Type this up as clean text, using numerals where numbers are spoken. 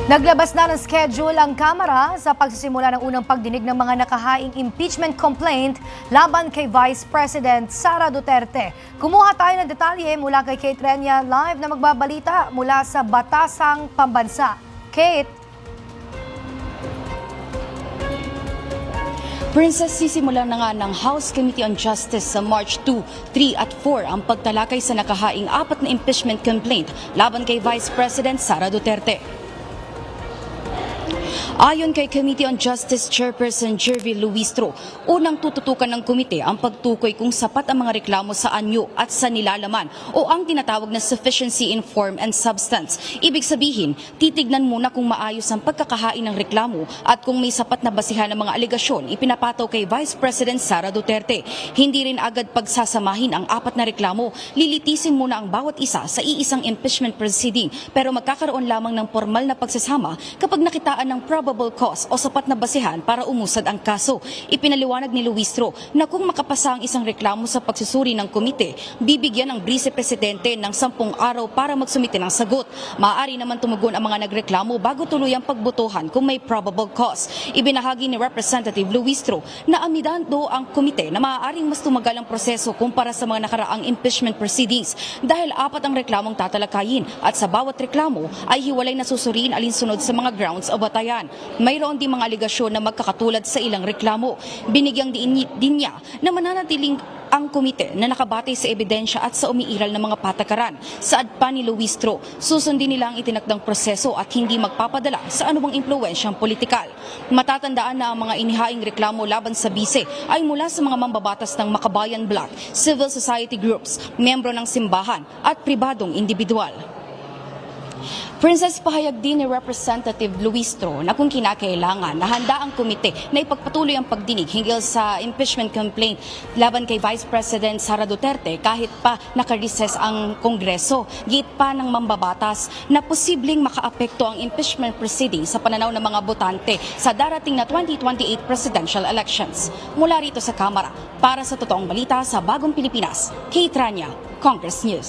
Naglabas na ng schedule ang Kamara sa pagsisimula ng unang pagdinig ng mga nakahaing impeachment complaint laban kay Vice President Sara Duterte. Kumuha tayo ng detalye mula kay Kate Renya live na magbabalita mula sa Batasang Pambansa. Kate? Princess, sisimulan na nga ng House Committee on Justice sa March 2, 3 at 4 ang pagtalakay sa nakahaing 4 na impeachment complaint laban kay Vice President Sara Duterte. Ayon kay Committee on Justice Chairperson Jervy Luistro, unang tututukan ng komite ang pagtukoy kung sapat ang mga reklamo sa anyo at sa nilalaman o ang tinatawag na sufficiency in form and substance. Ibig sabihin, titignan muna kung maayos ang pagkakahain ng reklamo at kung may sapat na basihan ng mga alegasyon ipinapataw kay Vice President Sara Duterte. Hindi rin agad pagsasamahin ang 4 na reklamo. Lilitisin muna ang bawat isa sa iisang impeachment proceeding pero magkakaroon lamang ng formal na pagsasama kapag nakitaan ng probable cause o sapat na basihan para umusad ang kaso. Ipinaliwanag ni Luistro na kung makapasa ang isang reklamo sa pagsusuri ng komite, bibigyan ng Vice Presidente ng 10 araw para magsumite ng sagot. Maaari naman tumugon ang mga nagreklamo bago tuloy ang pagbotohan kung may probable cause. Ibinahagi ni Representative Luistro na amidando ang komite na maaaring mas tumagal ang proseso kumpara sa mga nakaraang impeachment proceedings dahil 4 ang reklamong tatalakayin at sa bawat reklamo ay hiwalay na susuriin alinsunod sa mga grounds o batayan. Mayroon din mga aligasyon na magkakatulad sa ilang reklamo. Binigyang din niya na mananatiling ang komite na nakabatay sa ebidensya at sa umiiral ng mga patakaran. Saad pa ni Luistro, susundin nila ang itinakdang proseso at hindi magpapadala sa anumang impluwensyang politikal. Matatandaan na ang mga inihaing reklamo laban sa bise ay mula sa mga mambabatas ng Makabayan Bloc, civil society groups, membro ng simbahan at pribadong individual. Princess, pahayag din ni Representative Luistro na kung kinakailangan na handa ang komite na ipagpatuloy ang pagdinig hinggil sa impeachment complaint laban kay Vice President Sara Duterte kahit pa naka-recess ang Kongreso. Git pa ng mambabatas na posibleng makaapekto ang impeachment proceeding sa pananaw ng mga botante sa darating na 2028 presidential elections. Mula rito sa Kamara, para sa totoong balita sa Bagong Pilipinas, Kate Renya, Congress News.